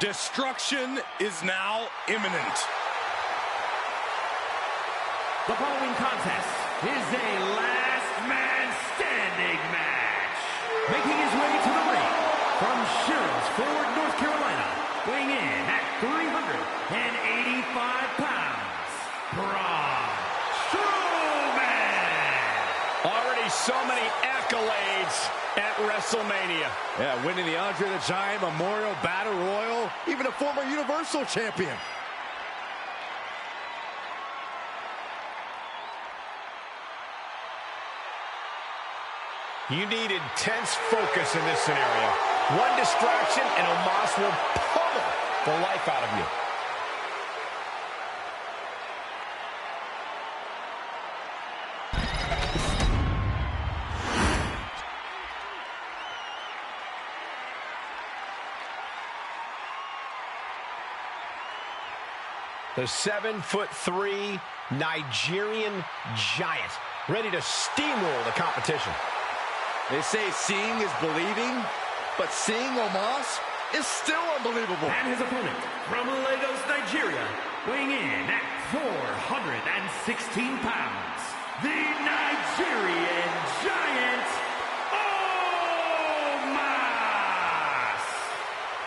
Destruction is now imminent. The following contest is a last man standing match. Making his way to the ring from Sherrills Ford, North Carolina, weighing in at 385 pounds, Braun Strowman. Already so many accolades at WrestleMania. Yeah, winning the Andre the Giant Memorial Battle Royal, even a former Universal Champion. You need intense focus in this scenario. One distraction and Omos will pummel the life out of you. The 7'3" Nigerian giant, ready to steamroll the competition. They say seeing is believing, but seeing Omos is still unbelievable. And his opponent from Lagos, Nigeria, weighing in at 416 pounds, the Nigerian giant, Omos.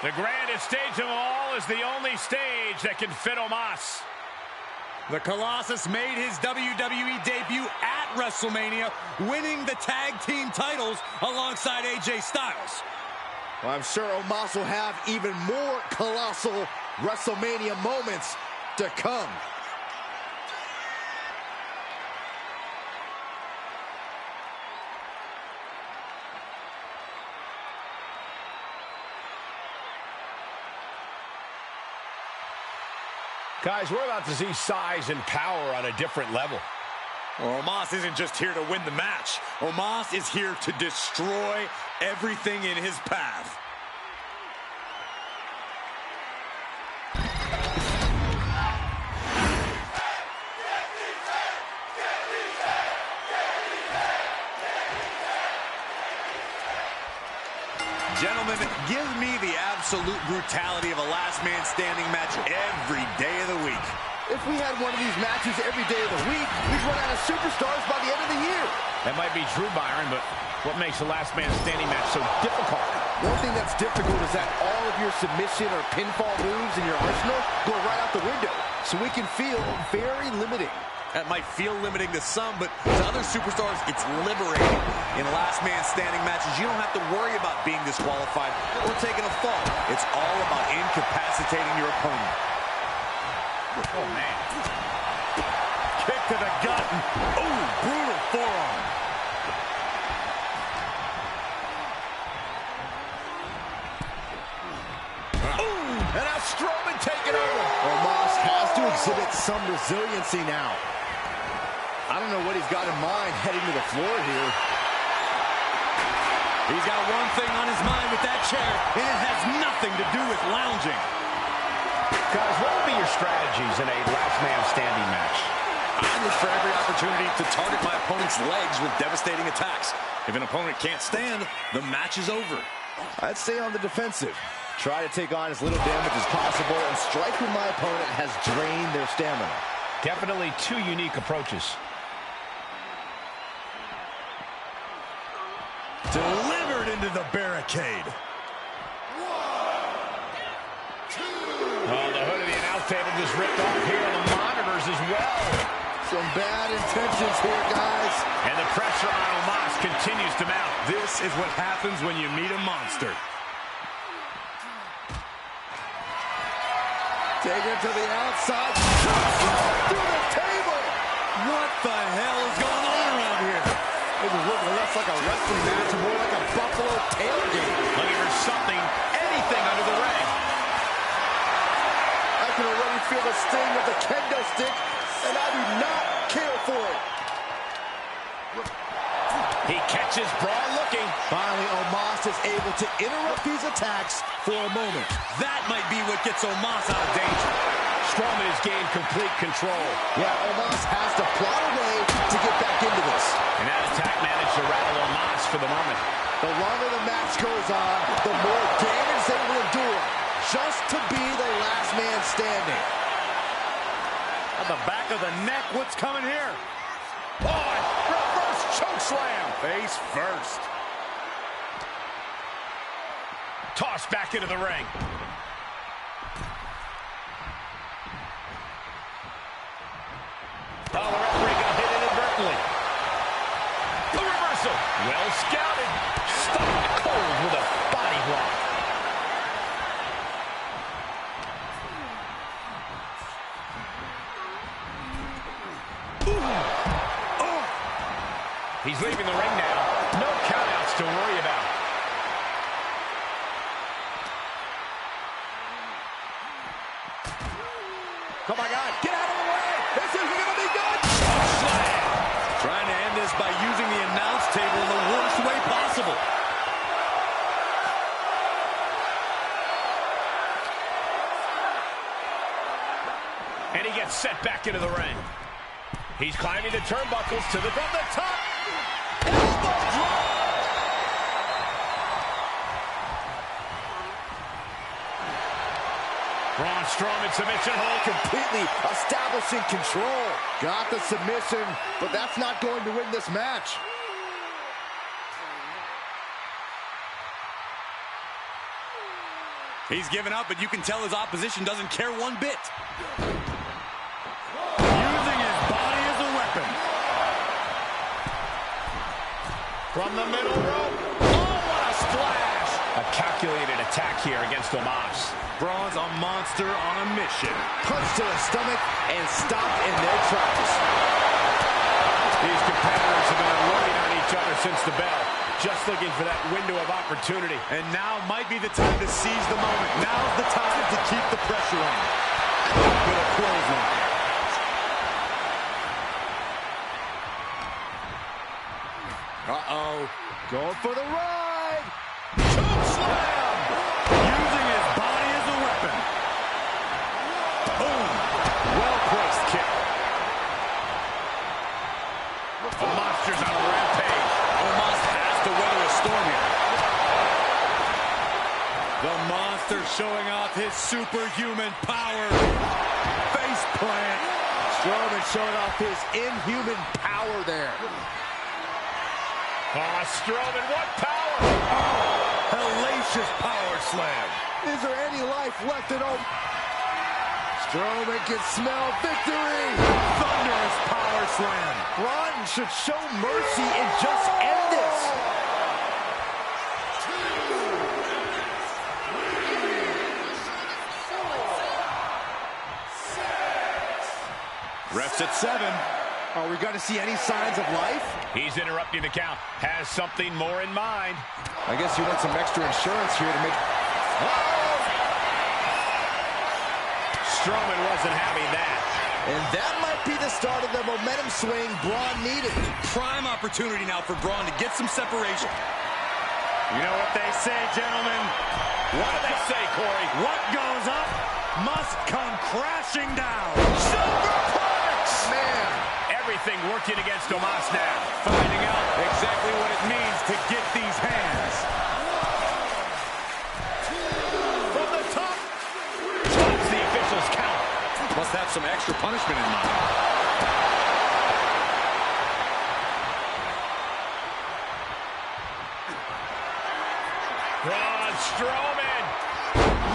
The grandest stage of all is the only stage that can fit Omos. The Colossus made his WWE debut at WrestleMania, winning the tag team titles alongside AJ Styles. Well, I'm sure Omos will have even more colossal WrestleMania moments to come. Guys, we're about to see size and power on a different level. Well, Omos isn't just here to win the match. Omos is here to destroy everything in his path. Gentlemen, give me the absolute brutality of a last man standing match every day of the week. If we had one of these matches every day of the week, we'd run out of superstars by the end of the year. That might be true, Byron, but what makes a last man standing match so difficult? One thing that's difficult is that all of your submission or pinfall moves in your arsenal go right out the window. So we can feel very limiting. That might feel limiting to some, but to other superstars, it's liberating. In last man standing matches, you don't have to worry about being disqualified or taking a fall. It's all about incapacitating your opponent. Oh, man. Kick to the gut. Oh, brutal forearm. Ooh, and now Strowman taking over. Omos has to exhibit some resiliency now. I don't know what he's got in mind heading to the floor here. He's got one thing on his mind with that chair, and it has nothing to do with lounging. Guys, what would be your strategies in a last man standing match? I look for every opportunity to target my opponent's legs with devastating attacks. If an opponent can't stand, the match is over. I'd stay on the defensive. Try to take on as little damage as possible and strike when my opponent has drained their stamina. Definitely two unique approaches. Delivered into the barricade. Oh, the hood of the announce table just ripped off here on the monitors as well. Some bad intentions here, guys. And the pressure on Omos continues to mount. This is what happens when you meet a monster. Take it to the outside. Through the table. What the hell is going on around here? This is looking less like a wrestling match and more like a Buffalo tailgate. Looking for something, anything under the ring. I can already feel the sting of the kendo stick, and I do not care for it. He catches Braun looking. Finally, Omos is able to interrupt these attacks for a moment. That might be what gets Omos out of danger. Strowman has gained complete control. Yeah, Omos has to plot a way to get back into this. And that attack managed to rattle Omos for the moment. The longer the match goes on, the more damage they will endure. just to be the last man standing. On the back of the neck, what's coming here? Oh, reverse choke slam. Face first. Tossed back into the ring. Oh, the referee got hit inadvertently. The reversal. Well scouted. Stuck cold with a body block. He's leaving the ring now. No countouts to worry about. Oh my God, get out of the way! This isn't gonna be good! Slam. Trying to end this by using the announce table in the worst way possible. And he gets set back into the ring. He's climbing the turnbuckles from the top. Elbow drop. Braun Strowman submission hold. Completely establishing control. Got the submission, but that's not going to win this match. He's given up, but you can tell his opposition doesn't care one bit. Using his body as a weapon. From the middle rope. Oh, what a splash. A calculated attack here against Omos. Braun's a monster on a mission. Punch to the stomach and stopped in their tracks. These competitors have been unloading on each other since the bell. Just looking for that window of opportunity. And now might be the time to seize the moment. Now's the time to keep the pressure on. With a clothesline. Uh-oh. Going for the ride. Choke slam. Using his body as a weapon. Boom. Well-placed kick. The monster's on a rampage. Omos has to weather a storm here. The monster showing off his superhuman power. Face plant. Strowman showing off his inhuman power there. Oh, Strowman, what power! Hellacious power slam. Is there any life left in him? Strowman can smell victory. Thunderous power slam. Braun should show mercy and just end this. Refs at 7. Are we going to see any signs of life? He's interrupting the count. Has something more in mind. I guess you want some extra insurance here to make... Strowman wasn't having that. And that might be the start of the momentum swing Braun needed. Prime opportunity now for Braun to get some separation. You know what they say, gentlemen? What do they say, Corey? What goes up must come crashing down. Superplex! Man. Everything working against Omos now. Finding out exactly what it means to get these hands. From the top. Stops the official's count. Must have some extra punishment in mind. Braun Strowman.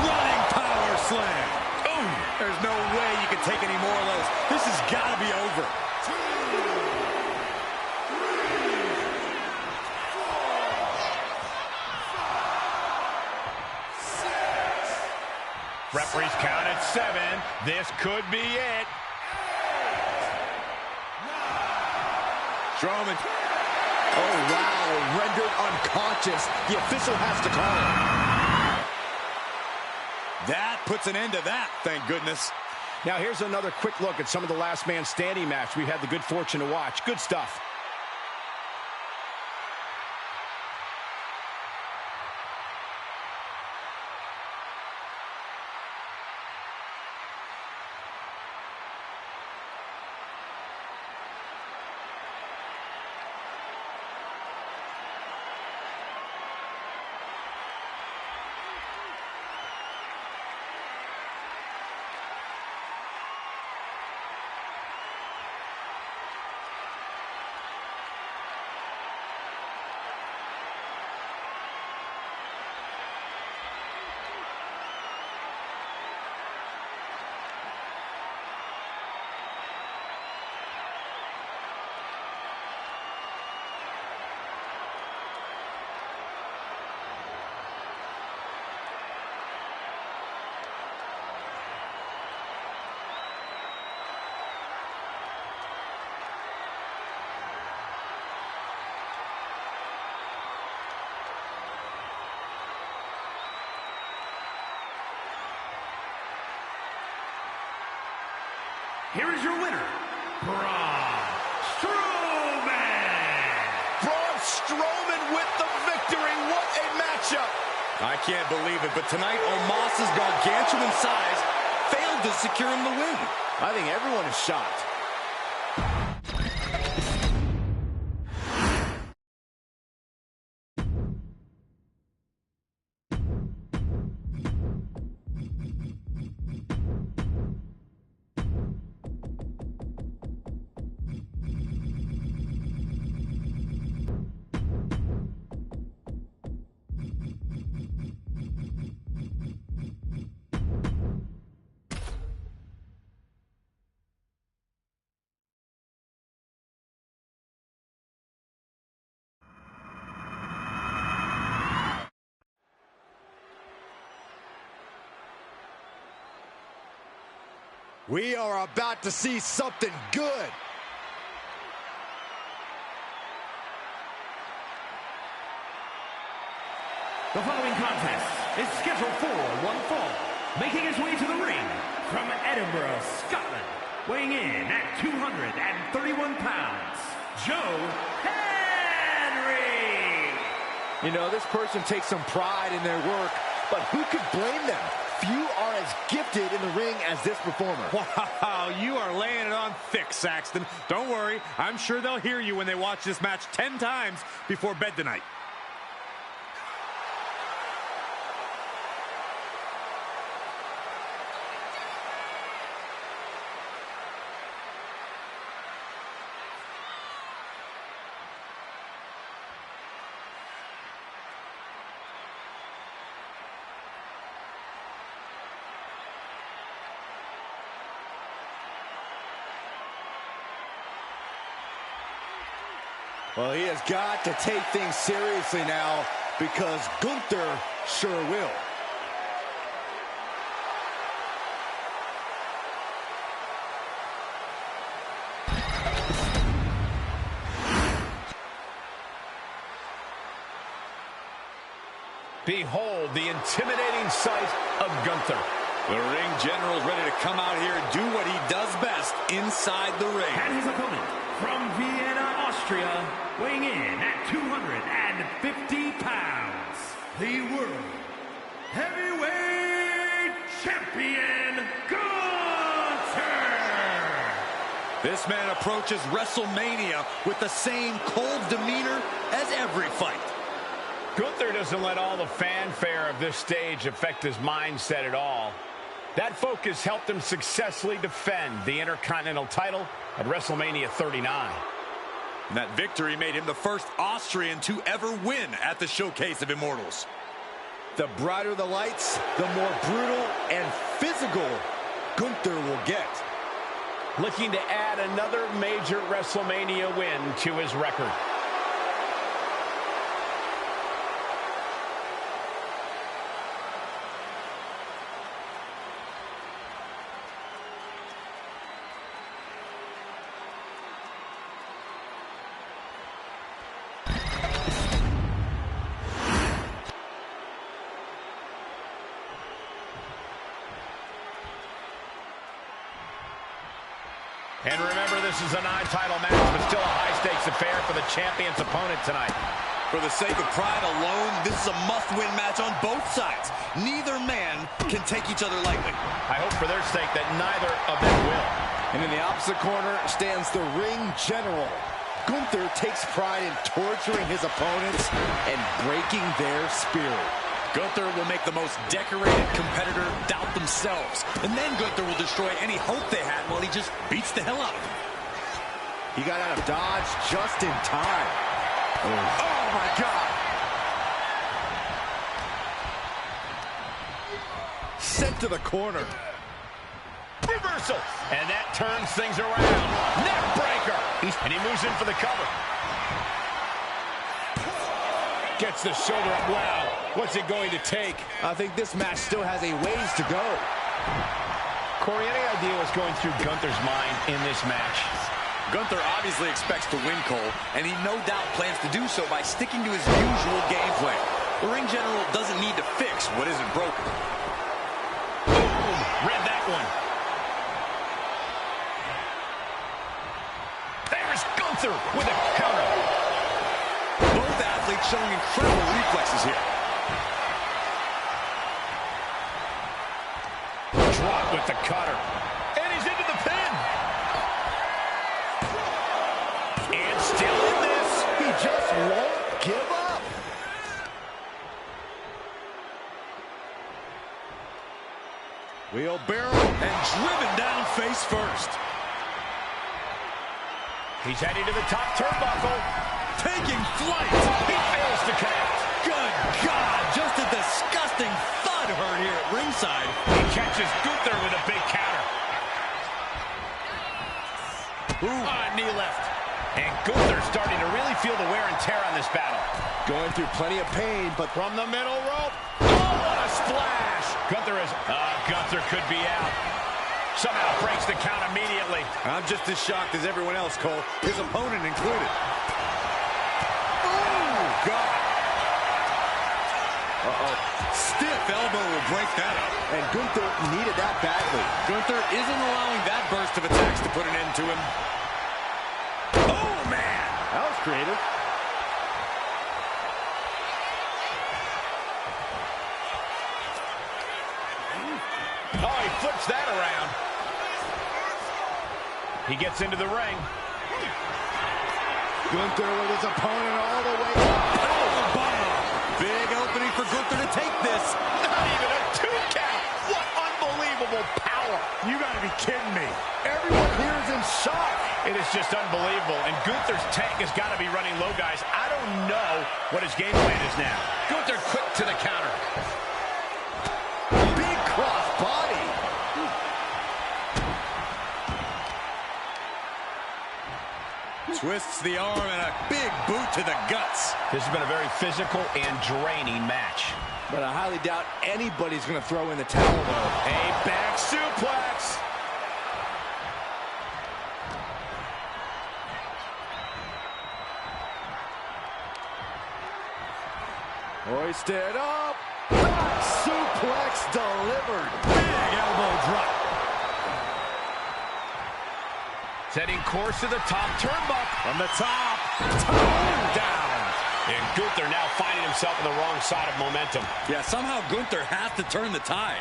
Running power slam. Ooh. There's no way you can take any more of those. This has got to be over. Referee's count at 7. This could be it. Strowman. Oh, wow. Rendered unconscious. The official has to call it. That puts an end to that, thank goodness. Now here's another quick look at some of the last man standing match we've had the good fortune to watch. Good stuff. here is your winner, Braun Strowman. Braun Strowman with the victory. What a matchup. I can't believe it, but tonight, Omos's gargantuan size failed to secure him the win. I think everyone is shocked. We are about to see something good. The following contest is scheduled for one fall. Making his way to the ring from Edinburgh, Scotland, weighing in at 231 pounds, Joe Henry. You know, this person takes some pride in their work, but who could blame them? Few are as gifted in the ring as this performer. Wow, you are laying it on thick, Saxton. Don't worry, I'm sure they'll hear you when they watch this match 10 times before bed tonight. Well, he has got to take things seriously now because Gunther sure will. Behold the intimidating sight of Gunther. The ring general is ready to come out here and do what he does best inside the ring. And his opponent from Vienna, Austria, weighing in at 250 pounds, the World Heavyweight Champion, Gunther. This man approaches WrestleMania with the same cold demeanor as every fight. Gunther doesn't let all the fanfare of this stage affect his mindset at all. That focus helped him successfully defend the Intercontinental title at WrestleMania 39. And that victory made him the first Austrian to ever win at the Showcase of Immortals. The brighter the lights, the more brutal and physical Gunther will get. Looking to add another major WrestleMania win to his record. And remember, this is a non-title match, but still a high-stakes affair for the champion's opponent tonight. For the sake of pride alone, this is a must-win match on both sides. Neither man can take each other lightly. I hope for their sake that neither of them will. And in the opposite corner stands the ring general. Gunther takes pride in torturing his opponents and breaking their spirit. Gunther will make the most decorated competitor doubt themselves. And then Gunther will destroy any hope they had while he just beats the hell out of them. He got out of dodge just in time. Oh my God. Sent to the corner. Reversal. And that turns things around. Neck breaker. And he moves in for the cover. Gets the shoulder up. Wow. What's it going to take? I think this match still has a ways to go. Corey, any idea what's going through Gunther's mind in this match? Gunther obviously expects to win, Cole, and he no doubt plans to do so by sticking to his usual game plan. The ring general doesn't need to fix what isn't broken. Boom! Read that one. Here's Gunther with a counter. Both athletes showing incredible reflexes here. Drop with the cutter. And he's into the pin. And still in this. He just won't give up. Wheelbarrow and driven down face first. He's heading to the top turnbuckle. Taking flight. He fails to connect. Good God, just a disgusting thud heard here at ringside. He catches Gunther with a big counter. Knee left. And Gunther's starting to really feel the wear and tear on this battle. Going through plenty of pain, but From the middle rope. Oh, what a splash. Gunther could be out. Somehow breaks the count immediately. I'm just as shocked as everyone else, Cole, his opponent included. Oh, God. Stiff elbow will break that up. and Gunther needed that badly. Gunther isn't allowing that burst of attacks to put an end to him. Oh, man. That was creative. Oh, he flips that around. He gets into the ring. Gunther with his opponent all the way up. Powerbomb. Big opening for Gunther to take this. Not even a 2 count. What unbelievable power. You gotta be kidding me. Everyone here is in shock. It is just unbelievable. And Gunther's tank has got to be running low, guys. I don't know what his game plan is now. Gunther quick to the counter. Big cross body. Twists the arm and a big boot to the guts. This has been a very physical and draining match. But I highly doubt anybody's going to throw in the towel, though. A back suplex. Hoisted up. Back suplex delivered. Big elbow drop. Setting course to the top turnbuckle. From the top. Tone down. And Gunther now finding himself on the wrong side of momentum. Yeah, somehow Gunther has to turn the tide.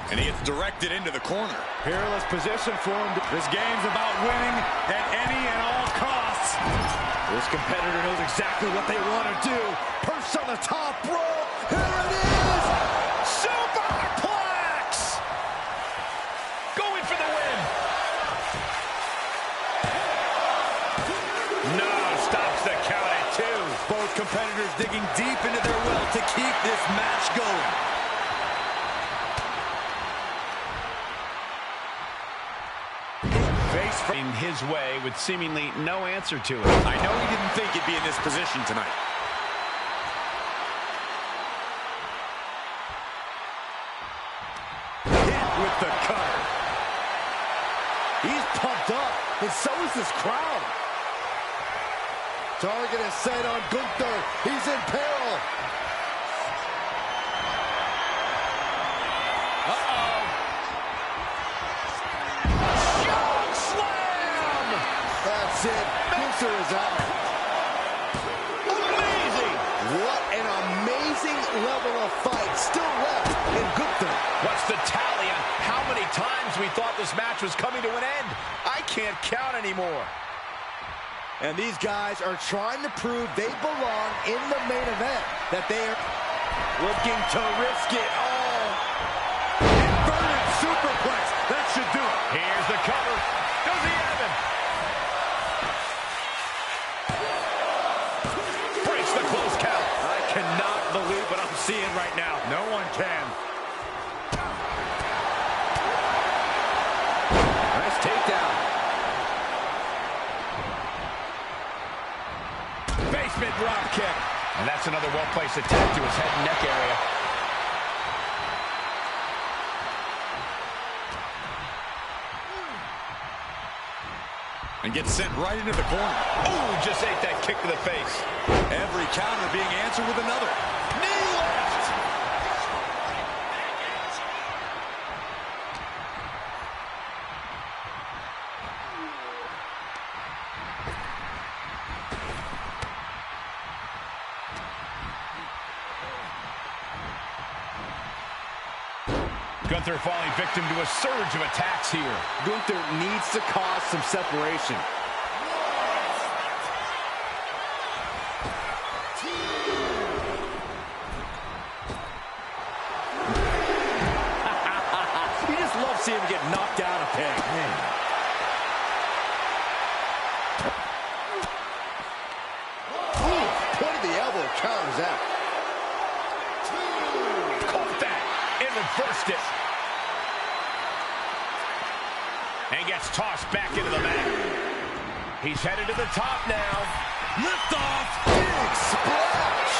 And he gets directed into the corner. Peerless position for him. This game's about winning at any and all costs. This competitor knows exactly what they want to do. Perched on the top rope. Here it is. Superplex! Going for the win. No, stops the count at 2. Both competitors digging deep into their well to keep this match going. In his way with seemingly no answer to it. I know he didn't think he'd be in this position tonight. Hit with the cutter. He's pumped up, and so is this crowd. Target is set on Gunther. He's in peril. That's it. Gunther is out. Amazing! What an amazing level of fight still left in Gunther. What's the tally on how many times we thought this match was coming to an end? I can't count anymore. And these guys are trying to prove they belong in the main event. That they are looking to risk it all. Inverted superplex. That should do it. Here's the cover. Does he have him? Breaks the close count. I cannot believe what I'm seeing right now. No one can. Nice takedown. Basement drop kick. And that's another well-placed attack to his head and neck area. And gets sent right into the corner. Ooh, just ate that kick to the face. Every counter being answered with another. Knee left. Gunther falling victim to a surge of attacks here. Gunther needs to cause some separation. You just love seeing him get knocked down a peg. Ooh, point of the elbow counters that. Caught that and reversed it. And gets tossed back into the mat. He's headed to the top now. Lift off. Big splash.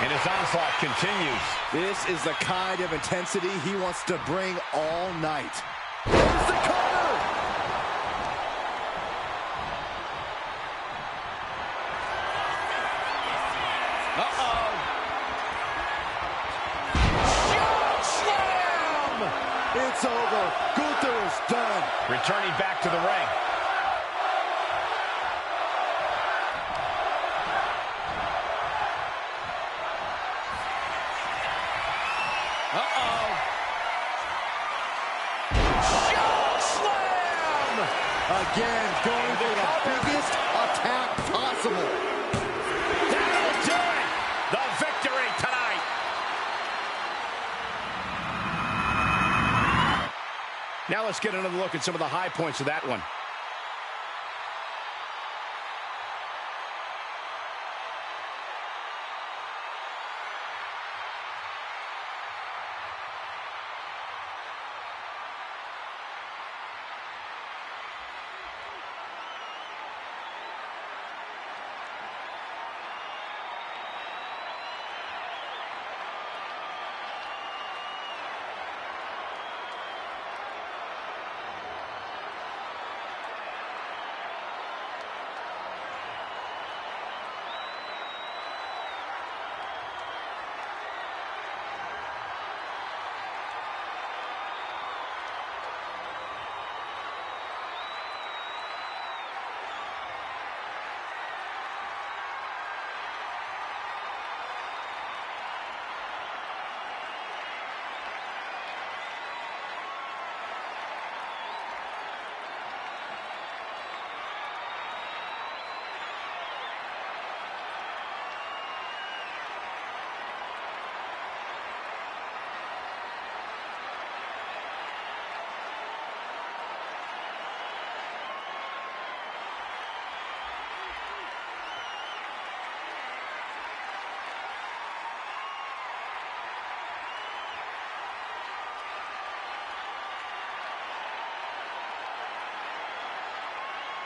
And his onslaught continues. This is the kind of intensity he wants to bring all night. There's the cover. Uh-oh. Shock slam! It's over. Gunther is done. Returning back to the ring. Uh-oh. Shock slam! Again, going for the biggest attack possible. That'll do it! The victory tonight! Now let's get another look at some of the high points of that one.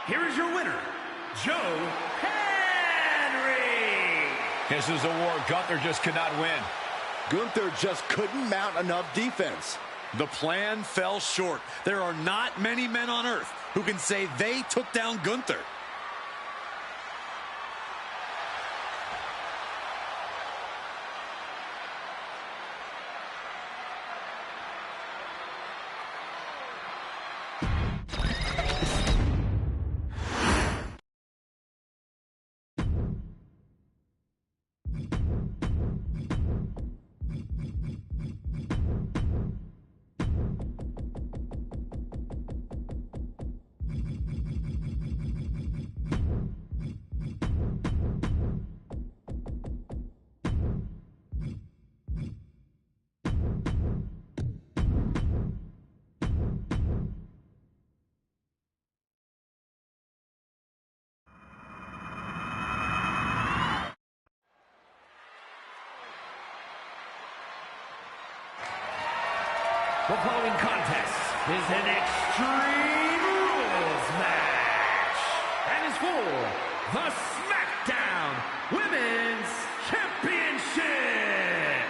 Here is your winner, Joe Henry. This is a war Gunther just could not win. Gunther just couldn't mount enough defense. The plan fell short. There are not many men on earth who can say they took down Gunther. The following contest is an Extreme Rules match and is for the SmackDown Women's Championship.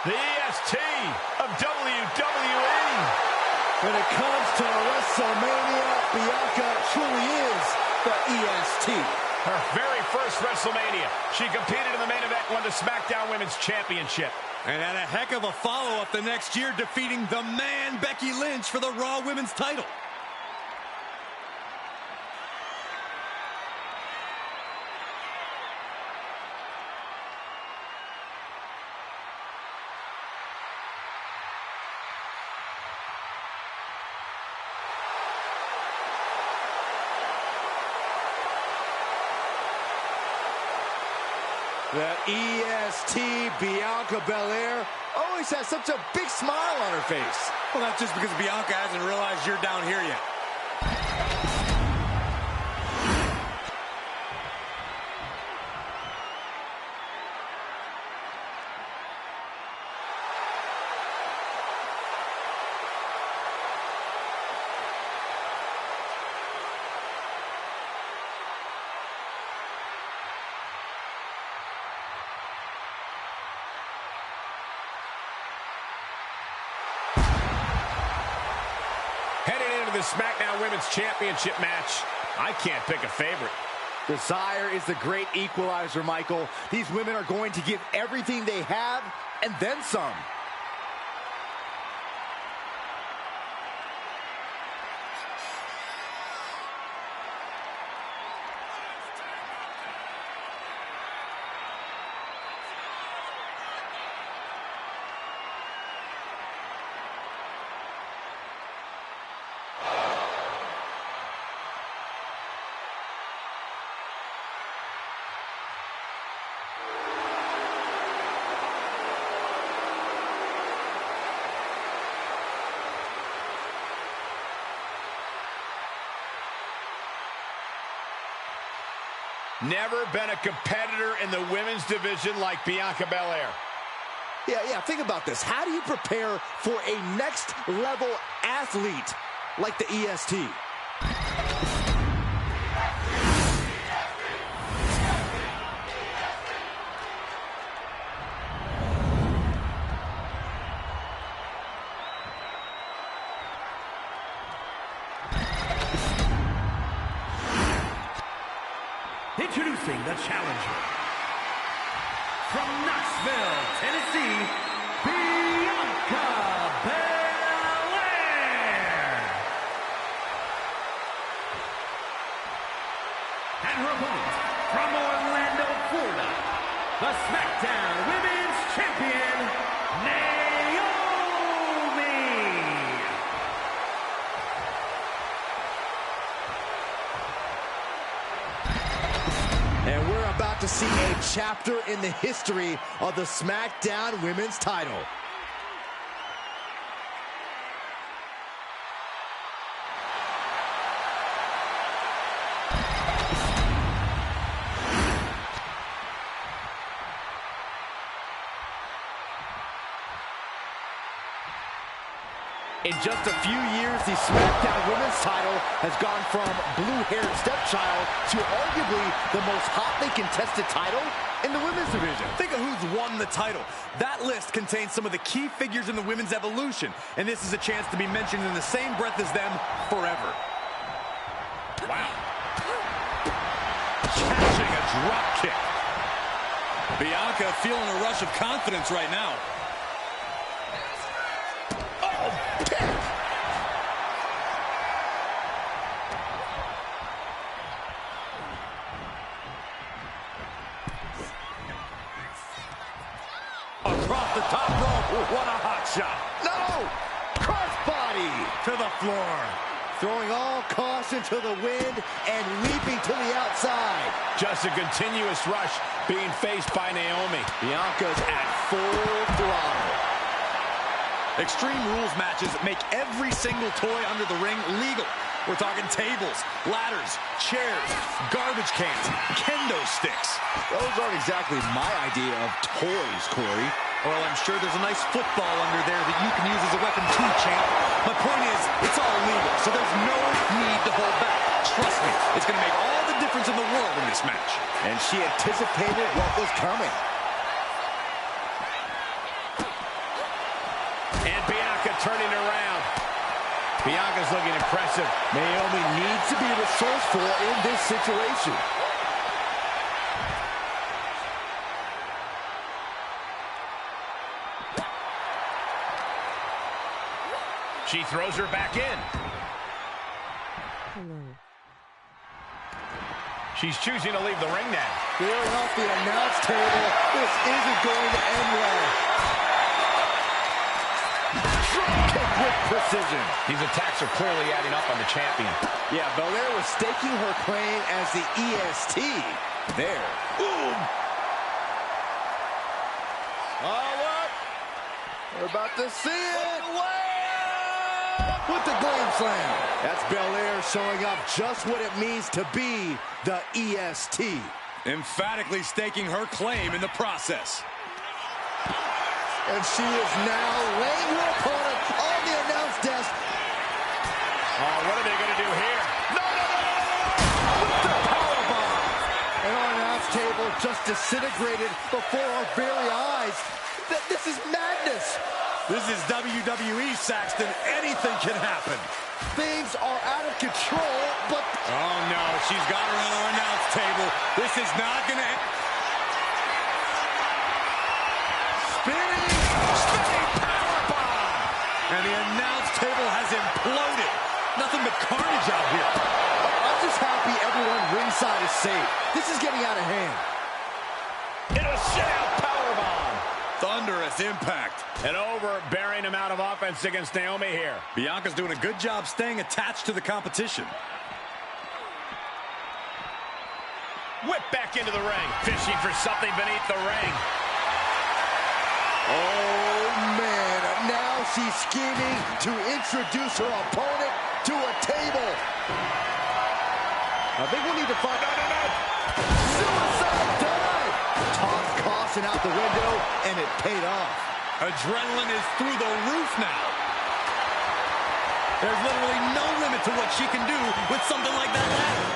The EST of WWE. When it comes to WrestleMania, Bianca truly is the EST. Her very first WrestleMania. She competed in the main event and won the SmackDown Women's Championship. And had a heck of a follow-up the next year, defeating the man Becky Lynch for the Raw Women's title. The EST, Bianca Belair, always has such a big smile on her face. Well, that's just because Bianca hasn't realized you're down here yet. Heading into the SmackDown Women's Championship match, I can't pick a favorite. Desire is the great equalizer, Michael. These women are going to give everything they have and then some. Never been a competitor in the women's division like Bianca Belair. Yeah, think about this. How do you prepare for a next-level athlete like the EST? Introducing the challenger, from Knoxville, Tennessee, Bianca Belair. And her opponent, from Orlando, Florida, the SmackDown Women's Champion, Naomi. And we're about to see a chapter in the history of the SmackDown Women's title. In just a few years, the SmackDown Women's title has gone from blue-haired stepchild to arguably the most hotly contested title in the women's division. Think of who's won the title. That list contains some of the key figures in the women's evolution, and this is a chance to be mentioned in the same breath as them forever. Wow. Catching a drop kick. Bianca feeling a rush of confidence right now. Across the top rope, what a hot shot. No! Crossbody To the floor. throwing all caution to the wind and leaping to the outside. Just a continuous rush being faced by Naomi. Bianca's at full throttle. Extreme Rules matches make every single toy under the ring legal. We're talking tables, ladders, chairs, garbage cans, kendo sticks. Those aren't exactly my idea of toys, Corey. Well, I'm sure there's a nice football under there that you can use as a weapon too, champ. My point is, it's all legal, so there's no need to hold back. Trust me, it's going to make all the difference in the world in this match. And she anticipated what was coming. And Bianca turning around. Bianca's looking impressive. Naomi needs to be resourceful in this situation. She throws her back in. She's choosing to leave the ring now. Clearing off the announce table. This isn't going to end well. Kick with precision. These attacks are clearly adding up on the champion. Yeah, Belair was staking her claim as the EST there. Boom! Oh, look. We're about to see it. With the glam slam. That's Belair showing up just what it means to be the EST. Emphatically staking her claim in the process. And she is now laying her opponent on the announce desk. Oh, what are they going to do here? No! With the powerbomb. And our announce table just disintegrated before our very eyes. This is madness. This is WWE, Saxton. Anything can happen. Things are out of control, but... Oh, no. She's got her on our announce table. This is not going to... Spinning powerbomb. And the announce table has imploded. Nothing but carnage out here. I'm just happy everyone ringside is safe. This is getting out of hand. Into a sit-out powerbomb. Thunderous impact. An overbearing amount of offense against Naomi here. Bianca's doing a good job staying attached to the competition. Whip back into the ring. Fishing for something beneath the ring. Oh, man. Now she's scheming to introduce her opponent to a table. I think we need to find... No. Suicide dive. Toss caution out the window, and it paid off. Adrenaline is through the roof now. There's literally no limit to what she can do with something like that ladder.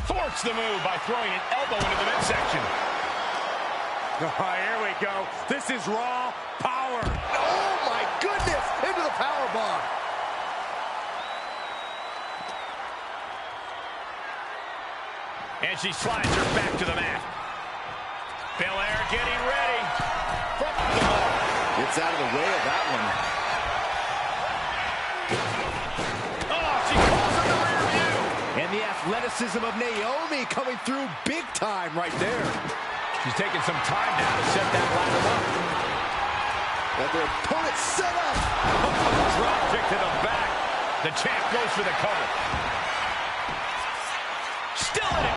Thwarts the move by throwing an elbow into the midsection. Oh, here we go. This is raw power. Oh, my goodness. Into the powerbomb. And she slides her back to the mat. Belair getting ready. From the bar. Gets out of the way of that one. Oh, she calls him the rear view. And the athleticism of Naomi coming through big time right there. She's taking some time now to set that ladder up. Got their opponent set up. Drop kick to the back. The champ goes for the cover. Still in it.